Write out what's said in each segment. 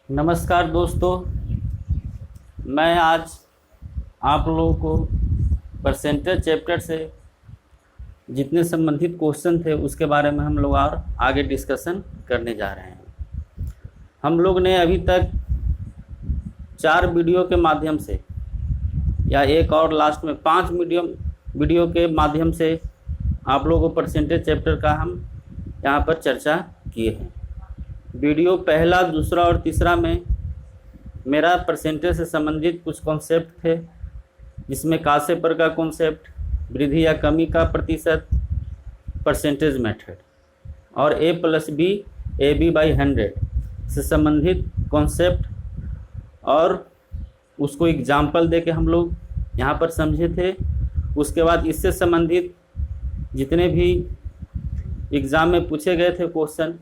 नमस्कार दोस्तों, मैं आज आप लोगों को परसेंटेज चैप्टर से जितने संबंधित क्वेश्चन थे उसके बारे में हम लोग और आगे डिस्कशन करने जा रहे हैं। हम लोग ने अभी तक 4 वीडियो के माध्यम से या एक और लास्ट में 5 वीडियो के माध्यम से आप लोगों को परसेंटेज चैप्टर का हम यहाँ पर चर्चा किए हैं। वीडियो पहला, दूसरा और तीसरा में मेरा परसेंटेज से संबंधित कुछ कॉन्सेप्ट थे, जिसमें कासे पर का कॉन्सेप्ट, वृद्धि या कमी का प्रतिशत, परसेंटेज मेथड और A+B/100 से संबंधित कॉन्सेप्ट और उसको एग्जाम्पल दे के हम लोग यहाँ पर समझे थे। उसके बाद इससे संबंधित जितने भी एग्ज़ाम में पूछे गए थे क्वेश्चन,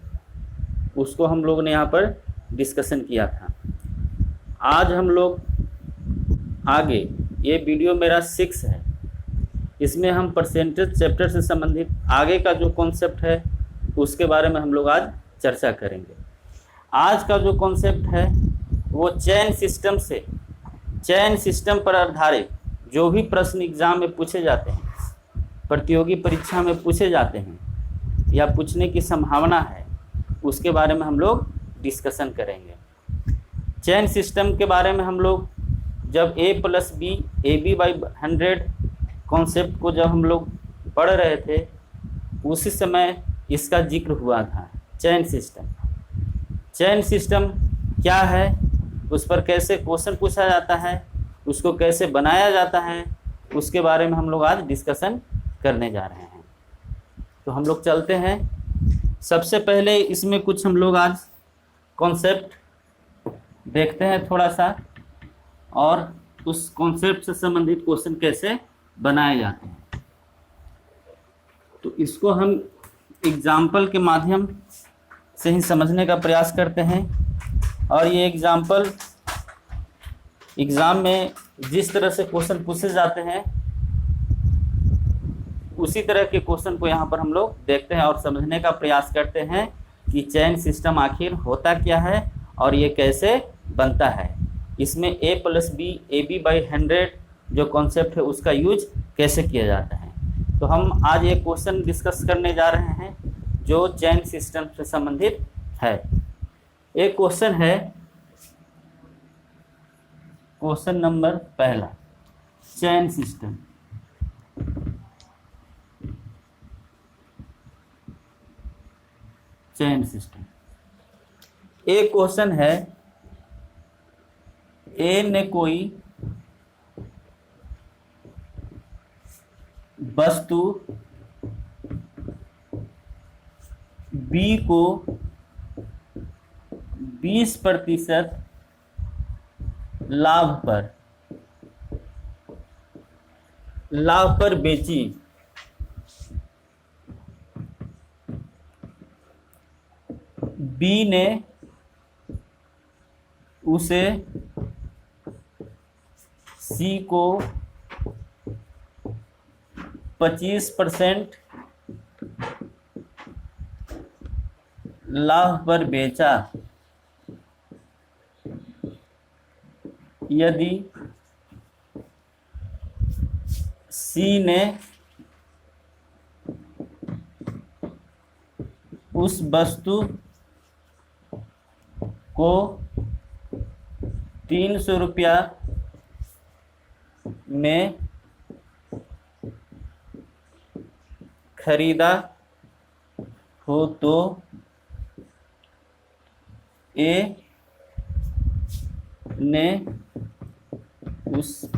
उसको हम लोग ने यहाँ पर डिस्कशन किया था। आज हम लोग आगे, ये वीडियो मेरा 6 है, इसमें हम परसेंटेज चैप्टर से संबंधित आगे का जो कॉन्सेप्ट है उसके बारे में हम लोग आज चर्चा करेंगे। आज का जो कॉन्सेप्ट है वो चेन सिस्टम पर आधारित जो भी प्रश्न एग्ज़ाम में पूछे जाते हैं, प्रतियोगी परीक्षा में पूछे जाते हैं या पूछने की संभावना है, उसके बारे में हम लोग डिस्कशन करेंगे। चेन सिस्टम के बारे में हम लोग जब AB/100 कॉन्सेप्ट को जब हम लोग पढ़ रहे थे, उसी समय इसका जिक्र हुआ था। चेन सिस्टम क्या है, उस पर कैसे क्वेश्चन पूछा जाता है, उसको कैसे बनाया जाता है, उसके बारे में हम लोग आज डिस्कशन करने जा रहे हैं। तो हम लोग चलते हैं। सबसे पहले इसमें कुछ हम लोग आज कॉन्सेप्ट देखते हैं थोड़ा सा, और उस कॉन्सेप्ट से संबंधित क्वेश्चन कैसे बनाए जाते हैं। तो इसको हम एग्जाम्पल के माध्यम से ही समझने का प्रयास करते हैं। और ये एग्जाम्पल एग्ज़ाम में जिस तरह से क्वेश्चन पूछे जाते हैं उसी तरह के क्वेश्चन को यहाँ पर हम लोग देखते हैं और समझने का प्रयास करते हैं कि चेन सिस्टम आखिर होता क्या है और ये कैसे बनता है। इसमें AB/100 जो कॉन्सेप्ट है उसका यूज कैसे किया जाता है। तो हम आज एक क्वेश्चन डिस्कस करने जा रहे हैं जो चेन सिस्टम से संबंधित है। एक क्वेश्चन है, क्वेश्चन नंबर पहला, चेन सिस्टम। एक क्वेश्चन है, ए ने कोई वस्तु बी को 20% लाभ पर बेची। बी ने उसे सी को 25% लाभ पर बेचा। यदि सी ने उस वस्तु को 300 रुपया में खरीदा हो तो ए ने उस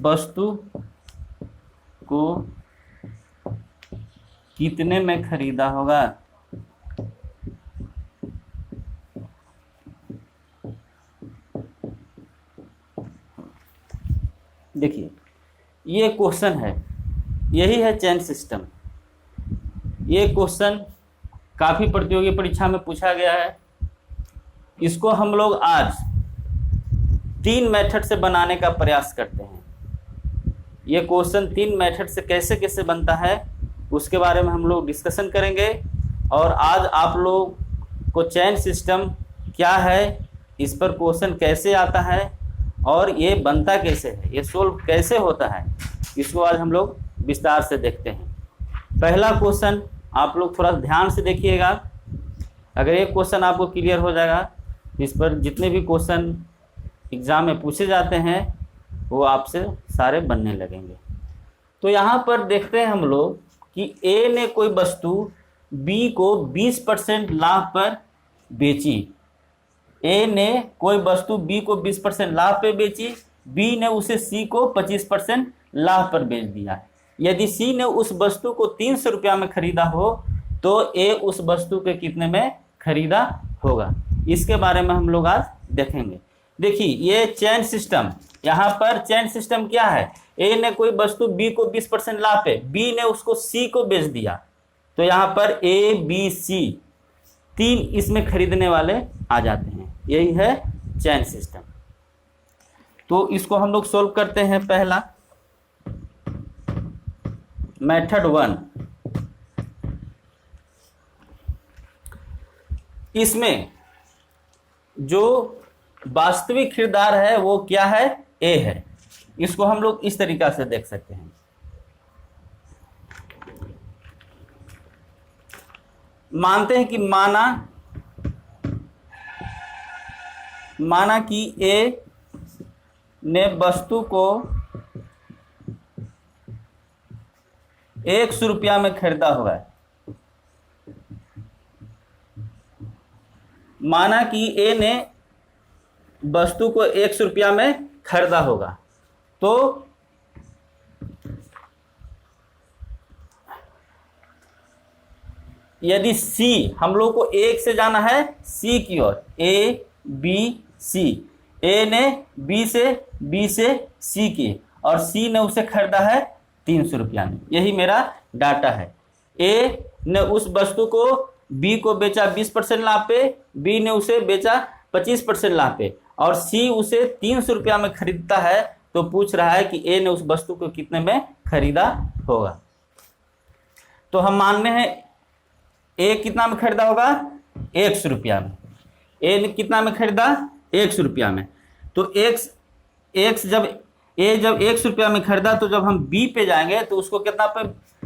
वस्तु को कितने में खरीदा होगा। देखिए, ये क्वेश्चन है, यही है चेन सिस्टम। ये क्वेश्चन काफ़ी प्रतियोगी परीक्षा में पूछा गया है। इसको हम लोग आज 3 मेथड से बनाने का प्रयास करते हैं। ये क्वेश्चन 3 मेथड से कैसे कैसे बनता है उसके बारे में हम लोग डिस्कशन करेंगे। और आज आप लोग को चैन सिस्टम क्या है, इस पर क्वेश्चन कैसे आता है और ये बनता कैसे है, ये सोल्व कैसे होता है, इसको आज हम लोग विस्तार से देखते हैं। पहला क्वेश्चन आप लोग थोड़ा ध्यान से देखिएगा। अगर ये क्वेश्चन आपको क्लियर हो जाएगा, इस पर जितने भी क्वेश्चन एग्ज़ाम में पूछे जाते हैं वो आपसे सारे बनने लगेंगे। तो यहाँ पर देखते हैं हम लोग कि ए ने कोई वस्तु बी को 20% लाभ पर बेची। ए ने कोई वस्तु बी को 20% लाभ पर बेची, बी ने उसे सी को 25% लाभ पर बेच दिया। यदि सी ने उस वस्तु को 300 रुपया में खरीदा हो तो ए उस वस्तु के कितने में खरीदा होगा, इसके बारे में हम लोग आज देखेंगे। देखिए ये चैन सिस्टम, यहाँ पर चैन सिस्टम क्या है, ए ने कोई वस्तु बी को 20% लाभ पे, बी ने उसको सी को बेच दिया, तो यहाँ पर ए बी सी 3 इसमें खरीदने वाले आ जाते हैं, यही है चैन सिस्टम। तो इसको हम लोग सोल्व करते हैं। पहला मेथड 1, इसमें जो वास्तविक खरीदार है वो क्या है, ए है। इसको हम लोग इस तरीका से देख सकते हैं। मानते हैं कि माना कि ए ने वस्तु को 100 रुपया में खरीदा हुआ है। माना कि ए ने वस्तु को 100 रुपया में खरीदा होगा, तो यदि सी, हम लोग को एक से जाना है सी की ओर, ए बी सी, ए ने बी से सी की और सी ने उसे खरीदा है 300 रुपया में, यही मेरा डाटा है। ए ने उस वस्तु को बी को बेचा 20% लाभ पे, बी ने उसे बेचा 25% लाभ पे और सी उसे 300 रुपया में खरीदता है, तो पूछ रहा है कि ए ने उस वस्तु को कितने में खरीदा होगा। तो हम मानने हैं ए कितना में खरीदा होगा, 100 रुपया में। ए ने कितना में खरीदा, 100 रुपया में। तो जब 100 रुपया में खरीदा, तो जब हम बी पे जाएंगे तो उसको कितना पे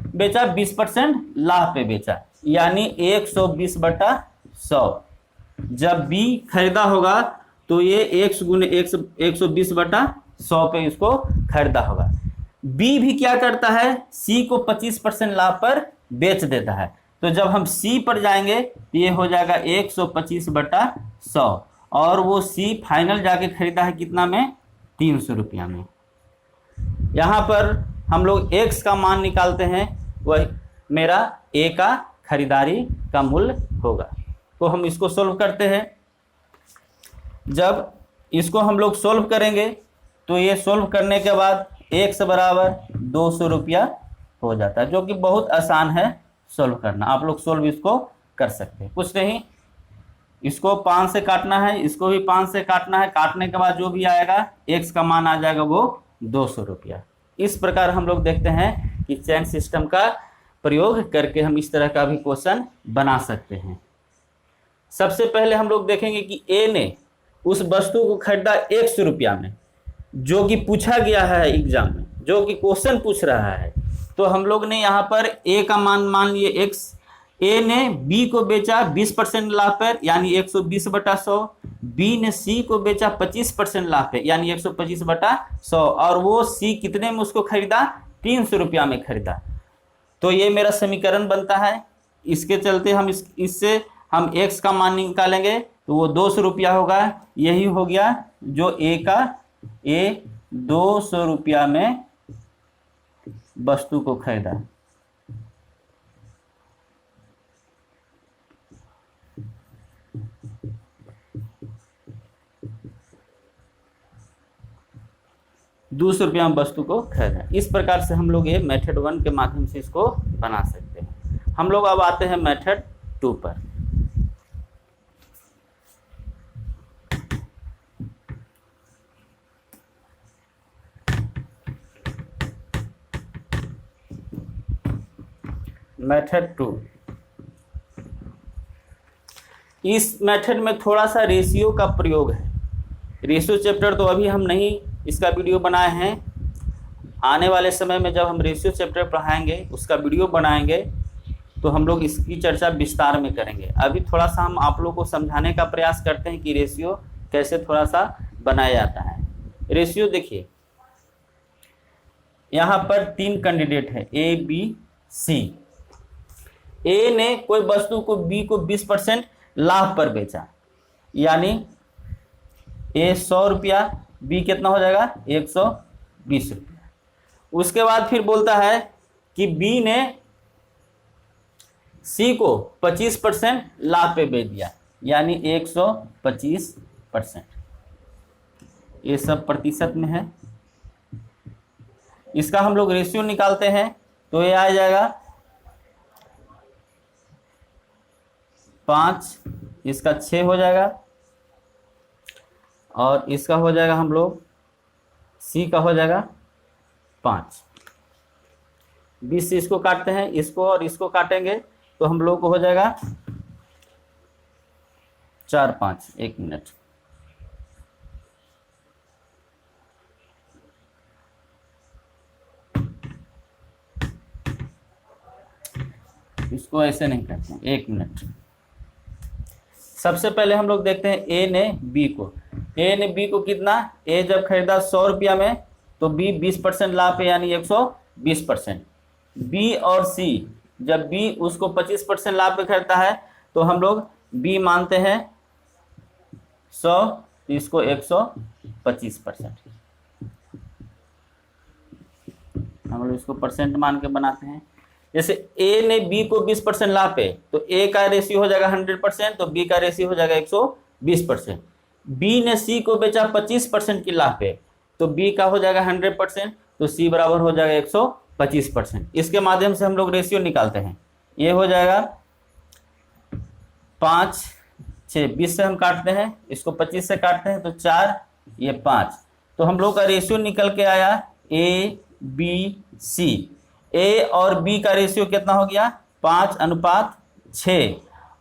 बेचा, 20% लाभ पे बेचा, यानी 120/100। जब बी खरीदा होगा तो ये 100 गुने 120/100 पे इसको खरीदा होगा। बी भी क्या करता है, सी को 25% लाभ पर बेच देता है। तो जब हम सी पर जाएंगे तो ये हो जाएगा 125/100 और वो सी फाइनल जाके खरीदा है कितना में, 300 रुपया में। यहाँ पर हम लोग एक्स का मान निकालते हैं, वह मेरा ए का खरीदारी का मूल्य होगा। तो हम इसको सोल्व करते हैं। जब इसको हम लोग सोल्व करेंगे तो ये सोल्व करने के बाद x बराबर 200 रुपया हो जाता है, जो कि बहुत आसान है सोल्व करना। आप लोग सोल्व इसको कर सकते हैं, कुछ नहीं। इसको 5 से काटना है, इसको भी 5 से काटना है। काटने के बाद जो भी आएगा x का मान आ जाएगा वो 200 रुपया। इस प्रकार हम लोग देखते हैं कि चैन सिस्टम का प्रयोग करके हम इस तरह का भी क्वेश्चन बना सकते हैं। सबसे पहले हम लोग देखेंगे कि ए ने उस वस्तु को खरीदा 100 रुपया में, जो कि पूछा गया है एग्जाम में, जो कि क्वेश्चन पूछ रहा है। तो हम लोग ने यहाँ पर ए का मान लिए x, ए ने बी को बेचा 20% लाभ पर यानी 120/100, बी ने सी को बेचा 25% लाभ पे यानी 125/100 और वो सी कितने में उसको खरीदा, 300 रुपया में खरीदा। तो ये मेरा समीकरण बनता है। इसके चलते हम इससे हम x का मान निकालेंगे तो वो 200 रुपया होगा। यही हो गया जो ए 200 रुपया में वस्तु को खरीदा। ₹200 में वस्तु को खरीदा। इस प्रकार से हम लोग ये मेथड 1 के माध्यम से इसको बना सकते हैं। हम लोग अब आते हैं मेथड 2 पर। मेथड 2, इस मेथड में थोड़ा सा रेशियो का प्रयोग है। रेशियो चैप्टर तो अभी हम नहीं इसका वीडियो बनाए हैं, आने वाले समय में जब हम रेशियो चैप्टर पढ़ाएंगे उसका वीडियो बनाएंगे तो हम लोग इसकी चर्चा विस्तार में करेंगे। अभी थोड़ा सा हम आप लोग को समझाने का प्रयास करते हैं कि रेशियो कैसे थोड़ा सा बनाया जाता है। रेशियो देखिए, यहाँ पर 3 कैंडिडेट है A B C। A ने कोई वस्तु को B को 20% लाभ पर बेचा, यानी A 100 रुपया, B कितना हो जाएगा 120 रुपया। उसके बाद फिर बोलता है कि B ने C को 25% लाभ पे बेच दिया, यानी 125%। ये सब प्रतिशत में है। इसका हम लोग रेशियो निकालते हैं तो ये आ जाएगा 5, इसका 6 हो जाएगा, और इसका हो जाएगा हम लोग C का हो जाएगा 5। 20 से इसको काटते हैं, इसको और इसको काटेंगे तो हम लोग को हो जाएगा 4 5। 1 मिनट, इसको ऐसे नहीं करते हैं। 1 मिनट। सबसे पहले हम लोग देखते हैं A ने B को। A ने B को कितना, A जब खरीदा 100 रुपया में तो B 20% लाभ पे, यानी 120%। B और C जब B उसको 25% लाभ पे खरीदता है तो हम लोग B मानते हैं 100, तो इसको 125%। हम लोग इसको परसेंट मान के बनाते हैं। जैसे A ने B को 20% लाभ पे, तो A का रेशियो हो जाएगा 100%, तो B का रेशियो हो जाएगा 120%। B ने C को बेचा 25% की लाभ पे, तो B का हो जाएगा 100%, तो C बराबर हो जाएगा 125%। इसके माध्यम से हम लोग रेशियो निकालते हैं। ये हो जाएगा 5 6, 20 से हम काटते हैं, इसको 25 से काटते हैं तो 4, ये 5। तो हम लोग का रेशियो निकल के आया A B C। A और B का रेशियो कितना हो गया 5:6,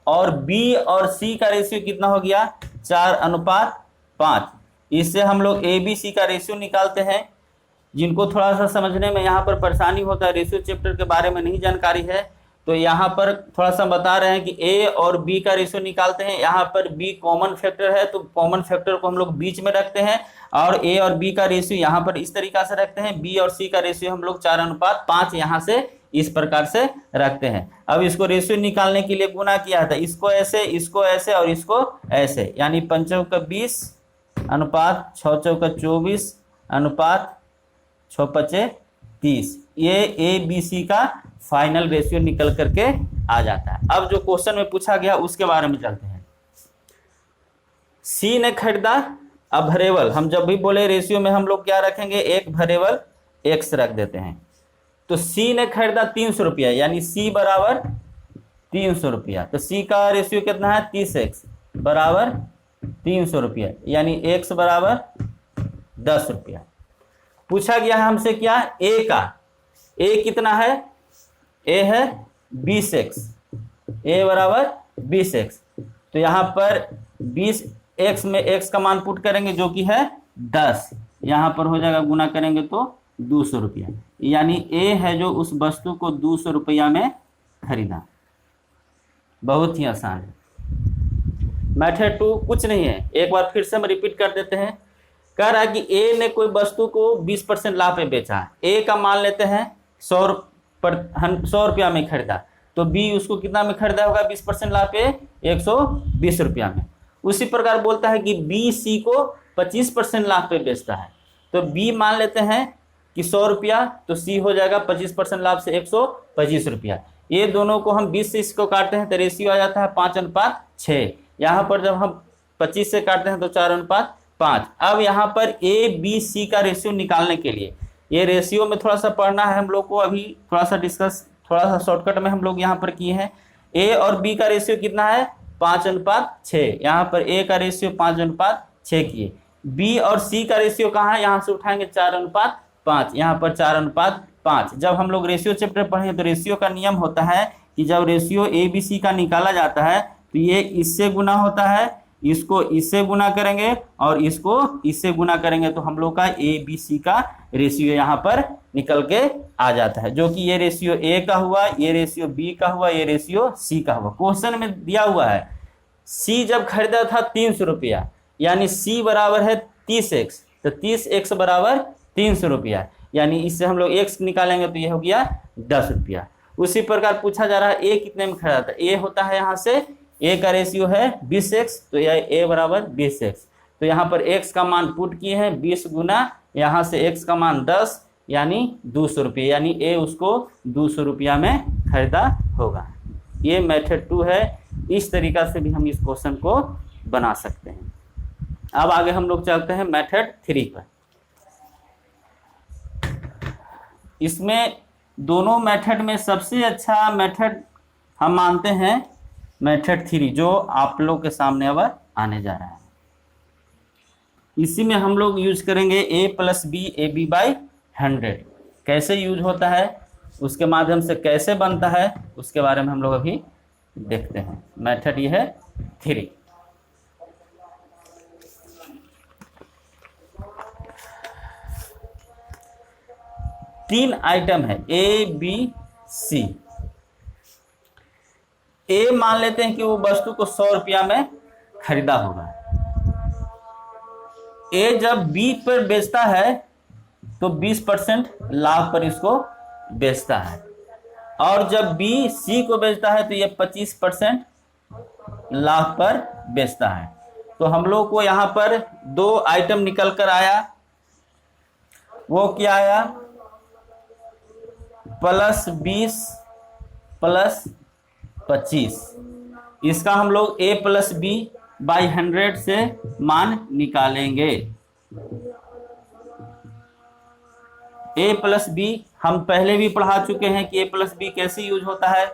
और B और C का रेशियो कितना हो गया 4:5। इससे हम लोग A B C का रेशियो निकालते हैं। जिनको थोड़ा सा समझने में यहाँ पर परेशानी होता है, रेशियो चैप्टर के बारे में नहीं जानकारी है, तो यहाँ पर थोड़ा सा बता रहे हैं कि A और B का रेशियो निकालते हैं। यहाँ पर B कॉमन फैक्टर है, तो कॉमन फैक्टर को हम लोग बीच में रखते हैं, और A और B का रेशियो यहाँ पर इस तरीका से रखते हैं। B और C का रेशियो हम लोग 4:5 यहाँ से इस प्रकार से रखते हैं। अब इसको रेशियो निकालने के लिए गुना किया था, इसको ऐसे, इसको ऐसे और इसको ऐसे, यानी 5 चौका 20 अनुपात 6 चौका 24 अनुपात 6 पचे 30। ये ABC का फाइनल रेशियो निकल करके आ जाता है। अब जो क्वेश्चन में पूछा गया उसके बारे में चलते हैं। C ने खरीदा, अब वेरिएबल हम जब भी बोले रेशियो में हम लोग क्या रखेंगे, एक वेरिएबल X रख देते हैं। तो C ने खरीदा 300 रुपया, यानी C बराबर 300 रुपया। तो C का रेशियो कितना है 30x बराबर 300 रुपया, यानी X बराबर 10 रुपया। पूछा गया है हमसे क्या, A का। A कितना है, A है 20x, A बराबर 20x। तो यहाँ पर 20x में x का मान पुट करेंगे जो कि है 10, यहाँ पर हो जाएगा गुना करेंगे तो 200 रुपया, यानी A है जो उस वस्तु को 200 रुपया में खरीदा। बहुत ही आसान है। मेथड 2 कुछ नहीं है, एक बार फिर से हम रिपीट कर देते हैं। कह रहा है कि A ने कोई वस्तु को 20% लाभ पे बेचा है। A का मान लेते हैं 100 रुपया में खरीदा, तो B उसको कितना में खरीदा होगा 20% लाभ पे 120 रुपया में। उसी प्रकार बोलता है कि B C को 25% लाभ पे बेचता है, तो B मान लेते हैं कि 100 रुपया, तो C हो जाएगा 25% लाभ से 125 रुपया। ये दोनों को हम 20 से इसको काटते हैं तो रेशियो आ जाता है 5:6। यहाँ पर जब हम 25 से काटते हैं तो 4:5। अब यहाँ पर A B C का रेशियो निकालने के लिए, ये रेशियो में थोड़ा सा पढ़ना है हम लोग को, अभी थोड़ा सा डिस्कस, थोड़ा सा शॉर्टकट में हम लोग यहाँ पर किए हैं। A और B का रेशियो कितना है 5:6, यहाँ पर A का रेशियो 5:6 किए। B और C का रेशियो कहाँ है, यहाँ से उठाएंगे 4:5, यहाँ पर 4:5। जब हम लोग रेशियो चैप्टर पढ़ेंगे तो रेशियो का नियम होता है कि जब रेशियो A B C का निकाला जाता है तो ये इससे गुना होता है, इसको इससे गुना करेंगे और इसको इससे गुना करेंगे तो हम लोग का ए बी सी का रेशियो यहाँ पर निकल के आ जाता है, जो कि ये रेशियो ए का हुआ, ये रेशियो बी का हुआ, ये रेशियो सी का हुआ। क्वेश्चन में दिया हुआ है सी जब खरीदा था 300 रुपया, यानी सी बराबर है 30x, तो 30x बराबर 300 रुपया, यानी इससे हम लोग x निकालेंगे तो ये हो गया 10 रुपया। उसी प्रकार पूछा जा रहा है ए कितने में खरीदा था, ए होता है यहाँ से ए का रेशियो है 20x, तो यह ए बराबर 20x, तो यहाँ पर x का मान पुट किए हैं 20 गुना यहाँ से x का मान 10 यानी 200 रुपये, यानी ए उसको 200 रुपया में खरीदा होगा। ये मेथड 2 है, इस तरीका से भी हम इस क्वेश्चन को बना सकते हैं। अब आगे हम लोग चलते हैं मेथड 3 पर। इसमें दोनों मेथड में सबसे अच्छा मेथड हम मानते हैं मेथड 3, जो आप लोग के सामने अब आने जा रहा है। इसी में हम लोग यूज करेंगे a plus B A B by 100। कैसे यूज होता है, उसके माध्यम से कैसे बनता है, उसके बारे में हम लोग अभी देखते हैं। मेथड ये है 3। तीन आइटम है ए बी सी। ए मान लेते हैं कि वो वस्तु को 100 रुपया में खरीदा होगा। ए जब बी पर बेचता है तो 20% लाभ पर इसको बेचता है, और जब बी सी को बेचता है तो ये 25% लाभ पर बेचता है। तो हम लोग को यहाँ पर दो आइटम निकल कर आया, वो क्या आया, +20 + 25। इसका हम लोग a प्लस बी बाई 100 से मान निकालेंगे। a प्लस बी हम पहले भी पढ़ा चुके हैं कि a प्लस बी कैसे यूज होता है।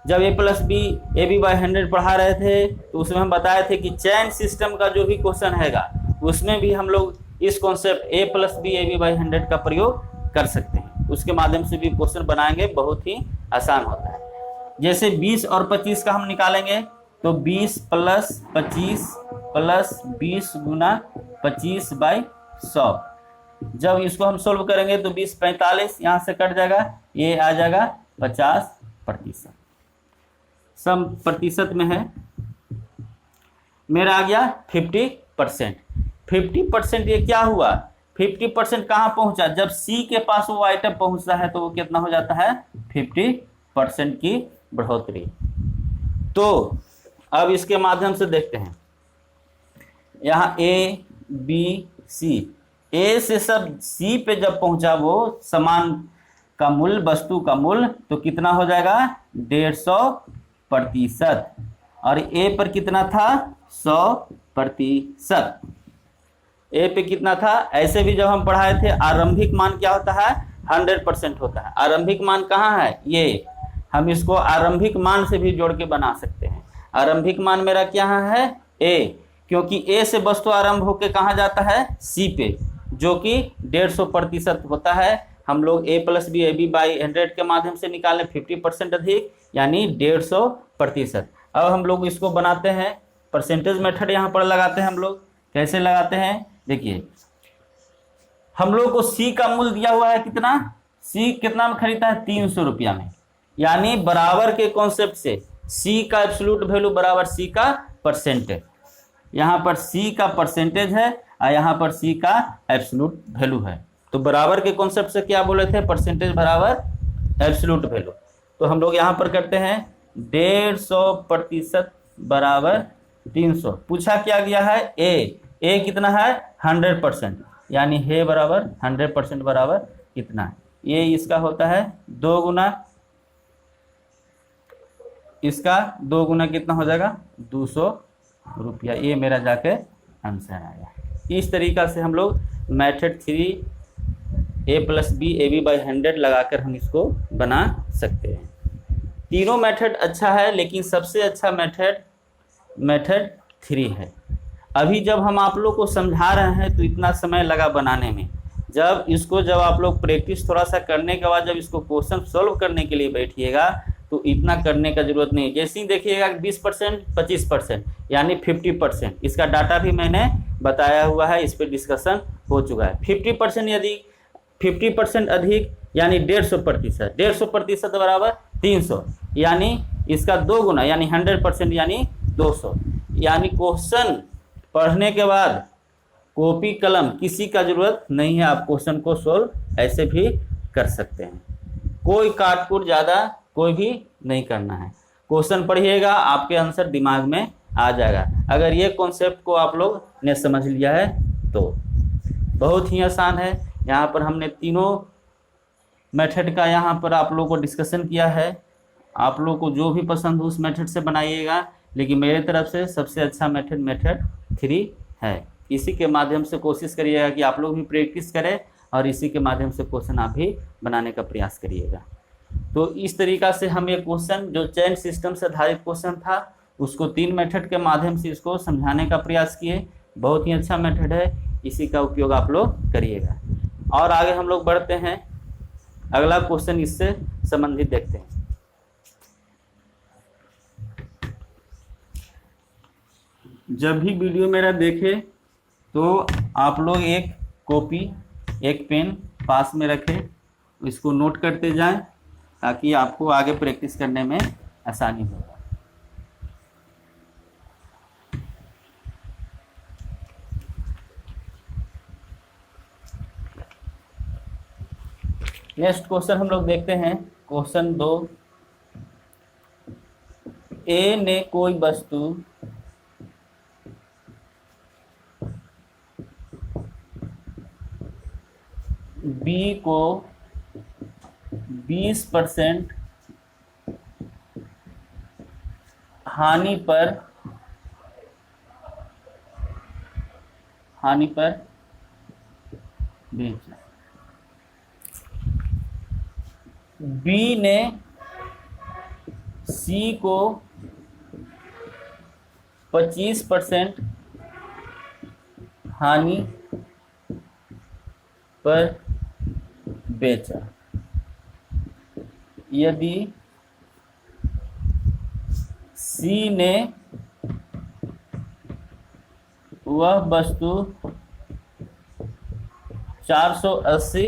जब a plus B A B by 100 पढ़ा रहे थे तो उसमें हम बताए थे कि चैन सिस्टम का जो भी क्वेश्चन हैगा उसमें भी हम लोग इस concept a plus B A B by 100 का प्रयोग कर सकते हैं। उसके माध्यम से भी क्वेश्चन बनाएंगे, बहुत ही आसान होता है। जैसे 20 और 25 का हम निकालेंगे तो 20 + 25 + 20 गुना 25 बाई 100। जब इसको हम सोल्व करेंगे तो 20 45 यहाँ से कट जाएगा, ये आ जाएगा 50%। सम प्रतिशत में है, मेरा आ गया 50%। 50% ये क्या हुआ, 50% कहाँ पहुंचा, जब सी के पास वो आइटम पहुंचता है तो वो कितना हो जाता है, 50% की बढ़ोतरी। तो अब इसके माध्यम से देखते हैं, यहाँ ए बी सी, ए से सब सी पे जब पहुंचा वो सामान का मूल्य, वस्तु का मूल्य, तो कितना हो जाएगा 150%, और ए पर कितना था 100%। ए पे कितना था, ऐसे भी जब हम पढ़ाए थे आरंभिक मान क्या होता है 100% होता है। आरंभिक मान कहाँ है, ये हम इसको आरंभिक मान से भी जोड़ के बना सकते हैं। आरंभिक मान मेरा क्या है ए, क्योंकि ए से वस्तु आरंभ होकर कहाँ जाता है सी पे, जो कि 150% होता है। हम लोग a plus B A B by 100 के माध्यम से निकालें 50% अधिक यानी 150%। अब हम लोग इसको बनाते हैं, परसेंटेज मेथड यहाँ पर लगाते हैं। हम लोग कैसे लगाते हैं, देखिए हम लोग को सी का मूल्य दिया हुआ है कितना, सी कितना में खरीदा है 300 रुपया में, यानी बराबर के कॉन्सेप्ट से सी का एब्सोल्यूट वैल्यू बराबर सी का परसेंटेज। यहाँ पर सी का परसेंटेज है और यहाँ पर सी का एब्सोल्यूट वैल्यू है। तो बराबर के कॉन्सेप्ट से क्या बोले थे, परसेंटेज बराबर एब्सोल्यूट वैल्यू। तो हम लोग यहाँ पर करते हैं 150% बराबर 300। पूछा क्या गया है ए कितना है 100%, यानी है बराबर 100% बराबर कितना है, ये इसका होता है 2 गुना, इसका 2 गुना कितना हो जाएगा 200 रुपया। ये मेरा जाके आंसर आया। इस तरीका से हम लोग method 3 a plus B A B by 100 लगाकर हम इसको बना सकते हैं। तीनों मेथड अच्छा है, लेकिन सबसे अच्छा मेथड 3 है। अभी जब हम आप लोग को समझा रहे हैं तो इतना समय लगा बनाने में। जब आप लोग प्रैक्टिस थोड़ा सा करने के बाद जब इसको क्वेश्चन सॉल्व करने के लिए बैठिएगा तो इतना करने का जरूरत नहीं। जैसे ही देखिएगा 20%, 25%, यानी 50%, इसका डाटा भी मैंने बताया हुआ है, इस पर डिस्कशन हो चुका है। 50% यदि 50% अधिक यानी 150%, 150% बराबर 300, यानी इसका 2 गुना यानी 100% यानी 200। यानी क्वेश्चन पढ़ने के बाद कॉपी कलम किसी का जरूरत नहीं है, आप क्वेश्चन को सोल्व ऐसे भी कर सकते हैं। कोई काटकूट ज़्यादा कोई भी नहीं करना है। क्वेश्चन पढ़िएगा, आपके आंसर दिमाग में आ जाएगा। अगर ये कॉन्सेप्ट को आप लोग ने समझ लिया है तो बहुत ही आसान है। यहाँ पर हमने तीनों मेथड का यहाँ पर आप लोगों को डिस्कशन किया है। आप लोग को जो भी पसंद हो उस मेथड से बनाइएगा, लेकिन मेरे तरफ से सबसे अच्छा मेथड 3 है। इसी के माध्यम से कोशिश करिएगा कि आप लोग भी प्रैक्टिस करें और इसी के माध्यम से क्वेश्चन आप भी बनाने का प्रयास करिएगा। तो इस तरीक़ा से हम ये क्वेश्चन जो चेन सिस्टम से आधारित क्वेश्चन था उसको 3 मेथड के माध्यम से इसको समझाने का प्रयास किए। बहुत ही अच्छा मेथड है, इसी का उपयोग आप लोग करिएगा। और आगे हम लोग बढ़ते हैं, अगला क्वेश्चन इससे संबंधित देखते हैं। जब भी वीडियो मेरा देखें तो आप लोग एक कॉपी एक पेन पास में रखें, इसको नोट करते जाएं ताकि आपको आगे प्रैक्टिस करने में आसानी हो। नेक्स्ट क्वेश्चन हम लोग देखते हैं, क्वेश्चन 2। ए ने कोई वस्तु बी को 20% हानि पर बेचा। बी ने सी को 25% हानि पर बेचा। यदि सी ने वह वस्तु 480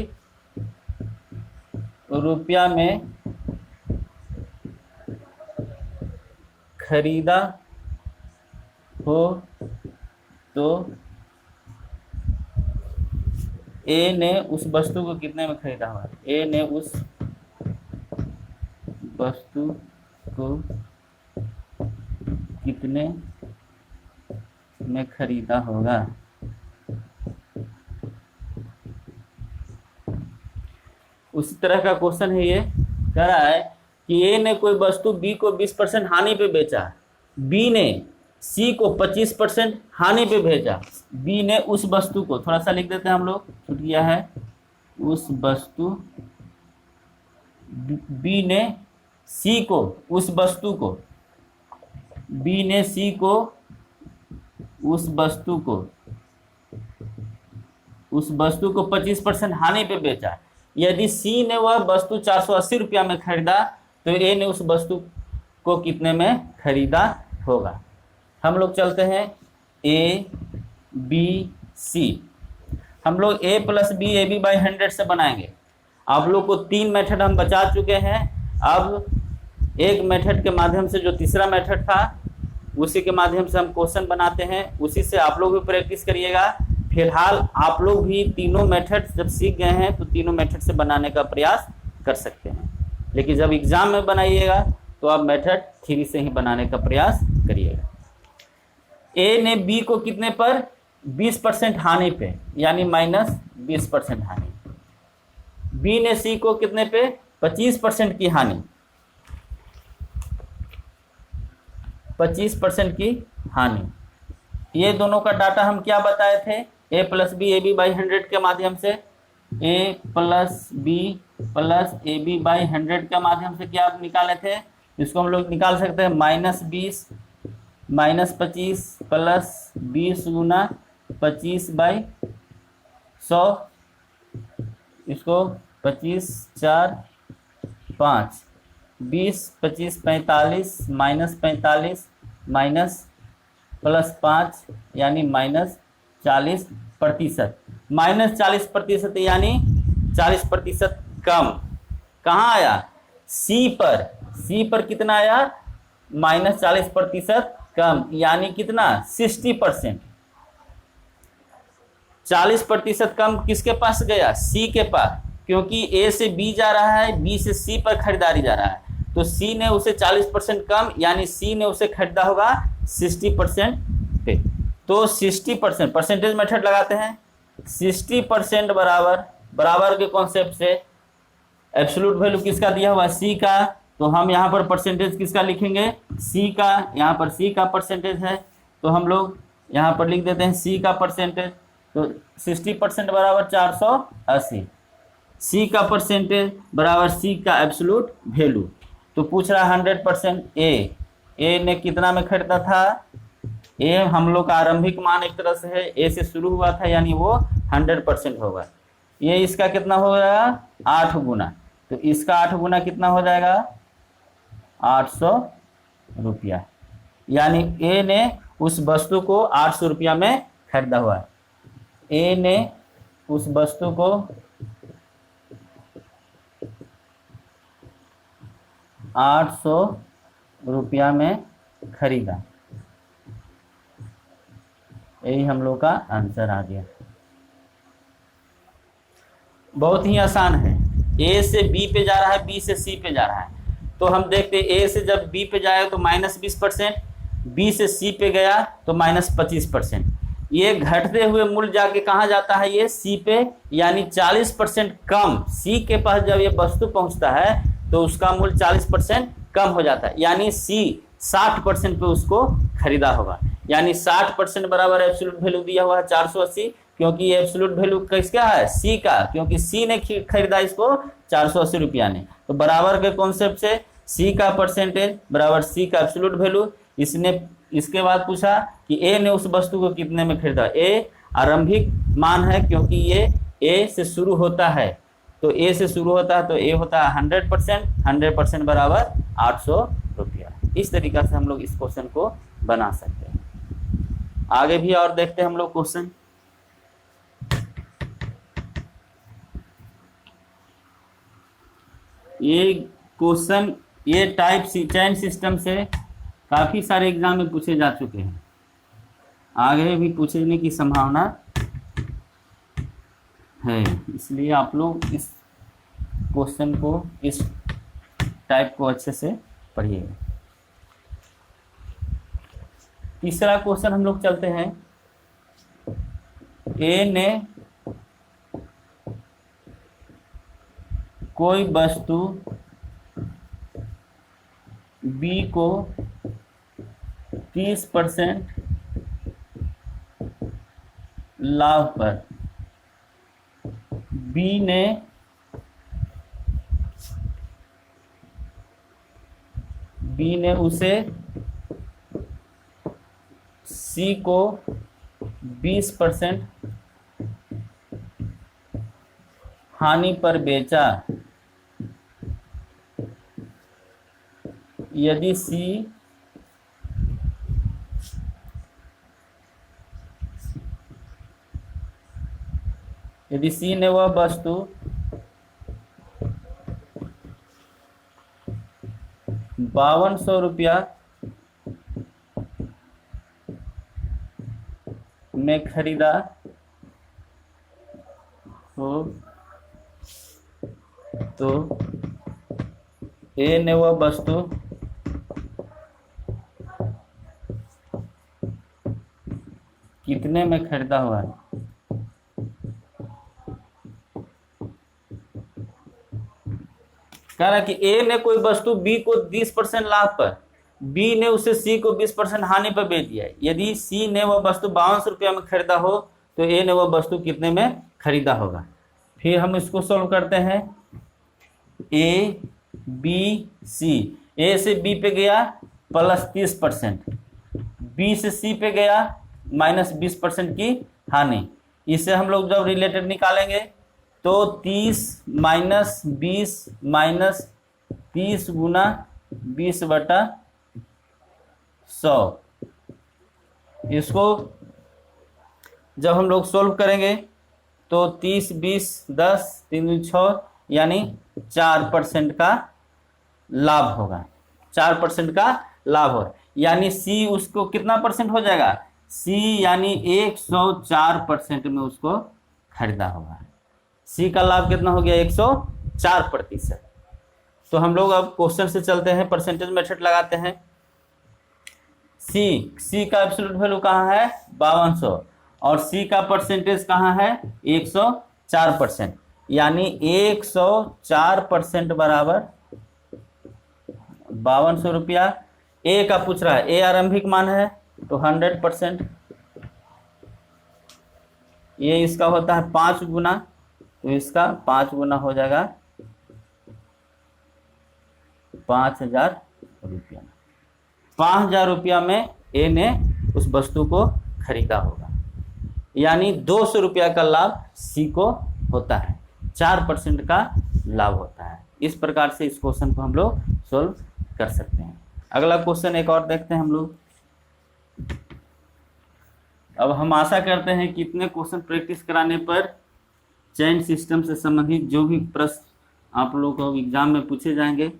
रुपया में खरीदा हो तो ए ने उस वस्तु को कितने में खरीदा हुआ? ए ने उस वस्तु को कितने में खरीदा होगा? उसी तरह का क्वेश्चन है ये। कह रहा है कि ए ने कोई वस्तु बी को 20% हानि पे बेचा, बी ने सी को 25% हानि पे भेजा। बी ने उस वस्तु को, थोड़ा सा लिख देते हैं हम लोग, छूट गया है, उस वस्तु, बी ने सी को, उस वस्तु को, बी ने सी को उस वस्तु को 25% हानि पे बेचा। यदि सी ने वह वस्तु 480 रुपया में खरीदा तो ए ने उस वस्तु को कितने में खरीदा होगा? हम लोग चलते हैं ए बी सी। हम लोग A plus B A B by 100 से बनाएंगे। आप लोग को 3 मेथड हम बचा चुके हैं। अब एक मेथड के माध्यम से, जो तीसरा मेथड था, उसी के माध्यम से हम क्वेश्चन बनाते हैं। उसी से आप लोग भी प्रैक्टिस करिएगा। फिलहाल आप लोग भी तीनों मेथड जब सीख गए हैं तो तीनों मेथड से बनाने का प्रयास कर सकते हैं, लेकिन जब एग्जाम में बनाइएगा तो आप मेथड 3 से ही बनाने का प्रयास करिएगा। ए ने बी को कितने पर? 20% हानि पे, यानी -20% हानि। बी ने सी को कितने पे? 25% की हानि, 25% की हानि। ये दोनों का डाटा हम क्या बताए थे? A plus B A B by 100 के माध्यम से, A plus B plus A B by 100 के माध्यम से क्या निकाले थे? इसको हम लोग निकाल सकते हैं -20 -25 प्लस 20 गुना 25/100, इसको 25 4 5 20, 25, 45 -45 माइनस +5 यानी -40%। -40% यानी 40% कम। कहाँ आया? सी पर। सी पर कितना आया? -40% कम यानी कितना? 60%। 40% कम किसके पास गया? सी के पास, क्योंकि ए से बी जा रहा है, बी से सी पर खरीदारी जा रहा है, तो सी ने उसे 40% कम यानी सी ने उसे खरीदा होगा 60% पे। तो 60% परसेंटेज मेथड लगाते हैं। 60% बराबर बराबर के कॉन्सेप्ट से एब्सोल्यूट वैल्यू किसका दिया हुआ? सी का। तो हम यहाँ पर परसेंटेज किसका लिखेंगे? सी का। यहाँ पर सी का परसेंटेज है, तो हम लोग यहाँ पर लिख देते हैं सी का परसेंटेज। तो 60% बराबर 480। सी का परसेंटेज बराबर सी का एब्सोल्यूट वैल्यू। तो पूछ रहा है 100%। ए ने कितना में खरीदा था? ए हम लोग का आरंभिक मान एक तरह से है, ए से शुरू हुआ था यानी वो 100% होगा। ये इसका कितना हो जाएगा? 8 गुना। तो इसका 8 गुना कितना हो जाएगा? 800 रुपया। यानी ए ने उस वस्तु को 800 रुपया में खरीदा हुआ है। ए ने उस वस्तु को 800 रुपया में खरीदा। यही हम लोग का आंसर आ गया। बहुत ही आसान है। ए से बी पे जा रहा है, बी से सी पे जा रहा है, तो हम देखते हैं ए से जब बी पे जाए तो -20%, बी से सी पे गया तो -25%। ये घटते हुए मूल्य जाके कहाँ जाता है? ये सी पे, यानी 40% कम। सी के पास जब ये वस्तु पहुंचता है तो उसका मूल्य 40% कम हो जाता है, यानी सी 60% पे उसको खरीदा होगा। यानी 60% बराबर एब्सोल्यूट वैल्यू दिया हुआ है 480, क्योंकि ये एब्सोल्यूट वैल्यू किसका है? सी का, क्योंकि सी ने खरीदा इसको 480 रुपया ने। तो बराबर के कॉन्सेप्ट से सी का परसेंटेज बराबर सी का एब्सोल्यूट वैल्यू। इसने इसके बाद पूछा कि ए ने उस वस्तु को कितने में खरीदा। ए आरंभिक मान है, क्योंकि ये ए से शुरू होता है, तो ए से शुरू होता है तो ए होता है 100%। 100% बराबर 800 रुपया। इस तरीका से हम लोग इस क्वेश्चन को बना सकते हैं। आगे भी और देखते हैं हम लोग क्वेश्चन। ये क्वेश्चन ये टाइप चैन सिस्टम से काफ़ी सारे एग्जाम में पूछे जा चुके हैं, आगे भी पूछने की संभावना है, इसलिए आप लोग इस क्वेश्चन को, इस टाइप को अच्छे से पढ़िएगा। तीसरा क्वेश्चन हम लोग चलते हैं। ए ने कोई वस्तु बी को 30% लाभ पर, बी ने उसे सी को 20% हानि पर बेचा। यदि सी ने वह वस्तु 5200 रुपया में खरीदा हो, तो ए ने वह वस्तु कितने में खरीदा हुआ है? कह रहा कि ए ने कोई वस्तु बी को 20% लाभ पर, बी ने उसे सी को 20% हानि पर बेच दिया। यदि सी ने वह वस्तु 5200 रुपया में खरीदा हो तो ए ने वह वस्तु कितने में खरीदा होगा। फिर हम इसको सॉल्व करते हैं। ए बी सी, ए से बी पे गया +30%, बी से सी पे गया -20% की हानि। इसे हम लोग जब रिलेटेड निकालेंगे तो 30 - 20 30 गुना 20/100। इसको जब हम लोग सोल्व करेंगे तो 30 20 10 3 6 यानी 4% का लाभ होगा। 4% का लाभ हो, यानी सी उसको कितना परसेंट हो जाएगा, सी यानी 104% में उसको खरीदा होगा। सी का लाभ कितना हो गया, 104%। तो हम लोग अब क्वेश्चन से चलते हैं, परसेंटेज मेथड लगाते हैं। सी का एब्सोल्यूट वैल्यू कहाँ है, 5200, और सी का परसेंटेज कहाँ है, 104%, यानी 104% बराबर 5200 रुपया। ए का पूछ रहा है, ए आरंभिक मान है तो 100%, ये इसका होता है 5 गुना, तो इसका 5 गुना हो जाएगा 5000 रुपया। 5000 रुपया में ए ने उस वस्तु को खरीदा होगा, यानी 200 रुपया का लाभ सी को होता है, 4% का लाभ होता है। इस प्रकार से इस क्वेश्चन को हम लोग सोल्व कर सकते हैं। अगला क्वेश्चन एक और देखते हैं हम लोग। अब हम आशा करते हैं कि इतने क्वेश्चन प्रैक्टिस कराने पर चैन सिस्टम से संबंधित जो भी प्रश्न आप लोगों को एग्जाम में पूछे जाएंगे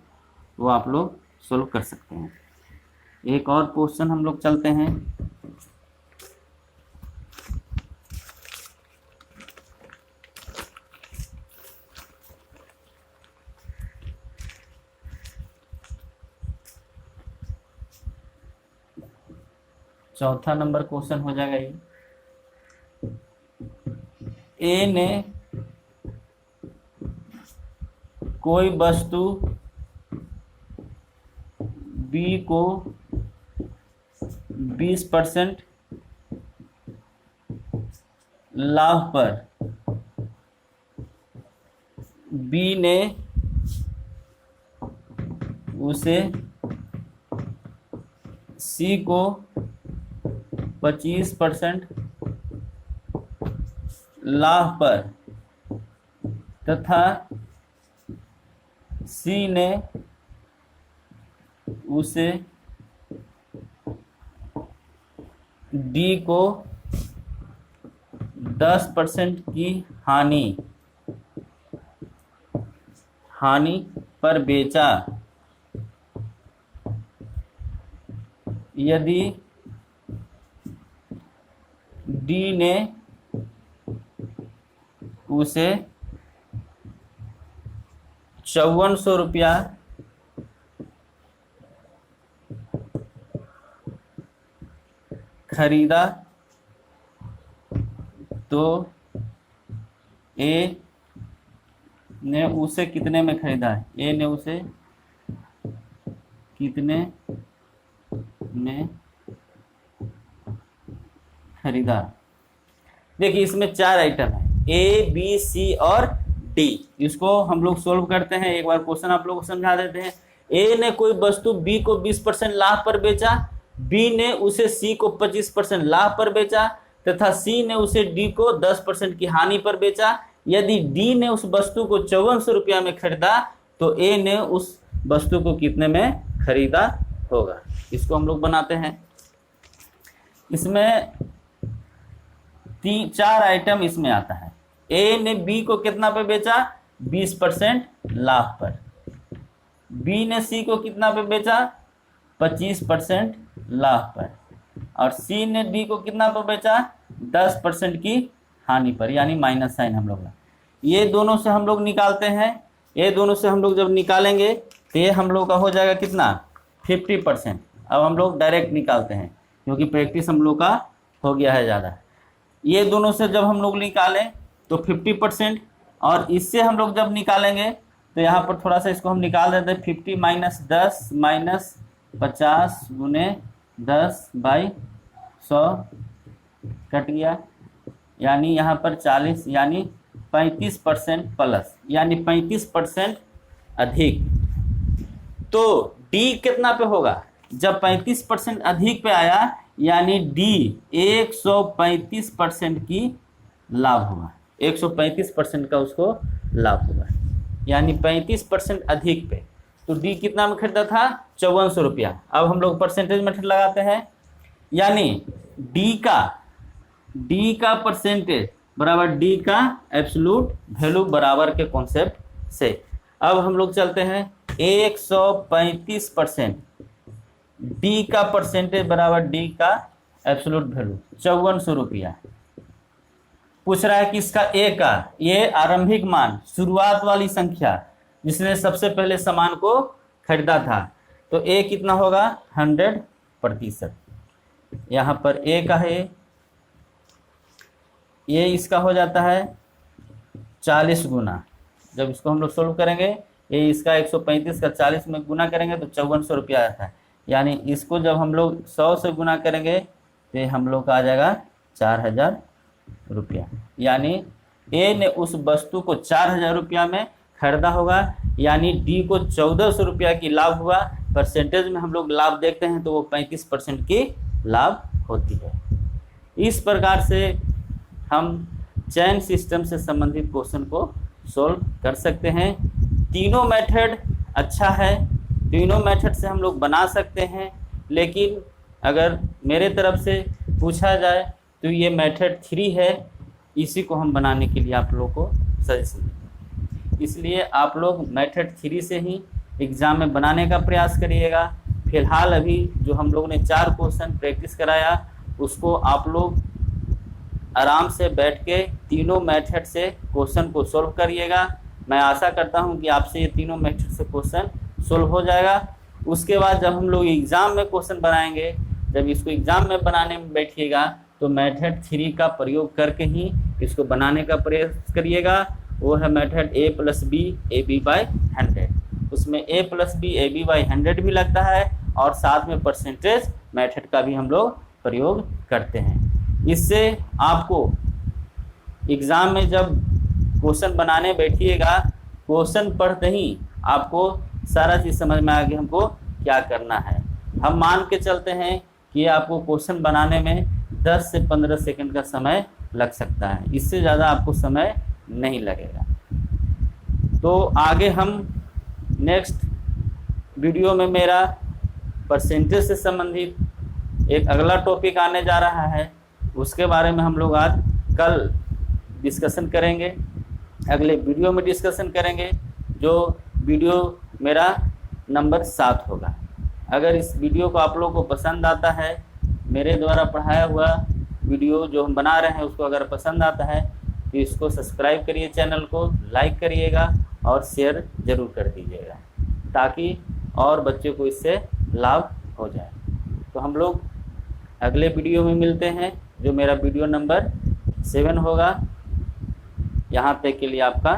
वो आप लोग सोल्व कर सकते हैं। एक और क्वेश्चन हम लोग चलते हैं। चौथा नंबर क्वेश्चन हो जाएगा ये। ए ने कोई वस्तु बी को 20% लाभ पर, बी ने उसे सी को 25% लाभ पर तथा सी ने उसे डी को 10% की हानि पर बेचा। यदि डी ने उसे 5400 रुपया खरीदा तो ए ने उसे कितने में खरीदा है, ए ने उसे कितने में खरीदा। देखिए इसमें 4 आइटम है, ए बी सी और डी। इसको हम लोग सोल्व करते हैं। एक बार क्वेश्चन आप लोगों को समझा देते हैं। ए ने कोई वस्तु बी को 20% लाभ पर बेचा, बी ने उसे सी को 25% लाभ पर बेचा तथा सी ने उसे डी को 10% की हानि पर बेचा। यदि डी ने उस वस्तु को 5400 रुपया में खरीदा तो ए ने उस वस्तु को कितने में खरीदा होगा। इसको हम लोग बनाते हैं। इसमें 4 आइटम इसमें आता है। ए ने बी को कितना पे बेचा, 20% लाभ पर। बी ने सी को कितना पे बेचा, 25% लाभ पर। और सी ने डी को कितना पे बेचा, 10% की हानि पर, यानी माइनस साइन हम लोग। ये दोनों से हम लोग निकालते हैं। ये दोनों से हम लोग जब निकालेंगे तो ये हम लोग का हो जाएगा कितना, 50%। अब हम लोग डायरेक्ट निकालते हैं क्योंकि प्रैक्टिस हम लोग का हो गया है ज़्यादा। ये दोनों से जब हम लोग निकालें तो 50%, और इससे हम लोग जब निकालेंगे तो यहाँ पर थोड़ा सा इसको हम निकाल देते हैं। 50 माइनस 10 माइनस 50 गुने 10/100 कट गया, यानी यहाँ पर 40, यानी 35% प्लस, यानी 35% अधिक। तो डी कितना पे होगा, जब 35% अधिक पे आया यानी डी 135% की लाभ होगा, 135% का उसको लाभ होगा, यानी 35% अधिक पे। तो डी कितना में खरीदा था, 5400 रुपया। अब हम लोग परसेंटेज मेथड लगाते हैं, यानी डी का परसेंटेज बराबर डी का एब्सोल्यूट वैल्यू बराबर के कॉन्सेप्ट से। अब हम लोग चलते हैं 135%, डी का परसेंटेज बराबर डी का एब्सोल्यूट वैल्यू 5400 रुपया। पूछ रहा है कि इसका ए का, ये आरंभिक मान, शुरुआत वाली संख्या जिसने सबसे पहले सामान को खरीदा था, तो ए कितना होगा 100%। यहाँ पर ए का है, ये इसका हो जाता है 40 गुना। जब इसको हम लोग सोल्व करेंगे, ये इसका 135 का 40 में गुना करेंगे तो 5400 रुपया आता है। यानी इसको जब हम लोग 100 से गुना करेंगे तो हम लोग का आ जाएगा 4000 रुपया। यानी ए ने उस वस्तु को 4000 रुपया में खरीदा होगा, यानी डी को 1400 रुपया की लाभ हुआ। परसेंटेज में हम लोग लाभ देखते हैं तो वो 35% की लाभ होती है। इस प्रकार से हम चैन सिस्टम से संबंधित क्वेश्चन को सॉल्व कर सकते हैं। तीनों मेथड अच्छा है, तीनों मेथड से हम लोग बना सकते हैं, लेकिन अगर मेरे तरफ से पूछा जाए तो ये मेथड 3 है, इसी को हम बनाने के लिए आप लोगों को सजेशन देंगे। इसलिए आप लोग मेथड 3 से ही एग्ज़ाम में बनाने का प्रयास करिएगा। फिलहाल अभी जो हम लोगों ने 4 क्वेश्चन प्रैक्टिस कराया, उसको आप लोग आराम से बैठ के तीनों मेथड से क्वेश्चन को सॉल्व करिएगा। मैं आशा करता हूं कि आपसे ये तीनों मेथड से क्वेश्चन सॉल्व हो जाएगा। उसके बाद जब हम लोग एग्ज़ाम में क्वेश्चन बनाएंगे, जब इसको एग्ज़ाम में बनाने में बैठिएगा तो मेथड 3 का प्रयोग करके ही इसको बनाने का प्रयास करिएगा। वो है मेथड a+b ab/100। उसमें a+b ab/100 भी लगता है और साथ में परसेंटेज मेथड का भी हम लोग प्रयोग करते हैं। इससे आपको एग्ज़ाम में जब क्वेश्चन बनाने बैठिएगा, क्वेश्चन पढ़ते ही आपको सारा चीज़ समझ में आ गया हमको क्या करना है। हम मान के चलते हैं कि आपको क्वेश्चन बनाने में 10 से 15 सेकंड का समय लग सकता है, इससे ज़्यादा आपको समय नहीं लगेगा। तो आगे हम नेक्स्ट वीडियो में मेरा परसेंटेज से संबंधित एक अगला टॉपिक आने जा रहा है, उसके बारे में हम लोग आज कल डिस्कशन करेंगे, अगले वीडियो में डिस्कशन करेंगे, जो वीडियो मेरा नंबर 7 होगा। अगर इस वीडियो को आप लोगों को पसंद आता है, मेरे द्वारा पढ़ाया हुआ वीडियो जो हम बना रहे हैं उसको अगर पसंद आता है तो इसको सब्सक्राइब करिए, चैनल को लाइक करिएगा और शेयर ज़रूर कर दीजिएगा, ताकि और बच्चों को इससे लाभ हो जाए। तो हम लोग अगले वीडियो में मिलते हैं, जो मेरा वीडियो नंबर 7 होगा। यहाँ तक के लिए आपका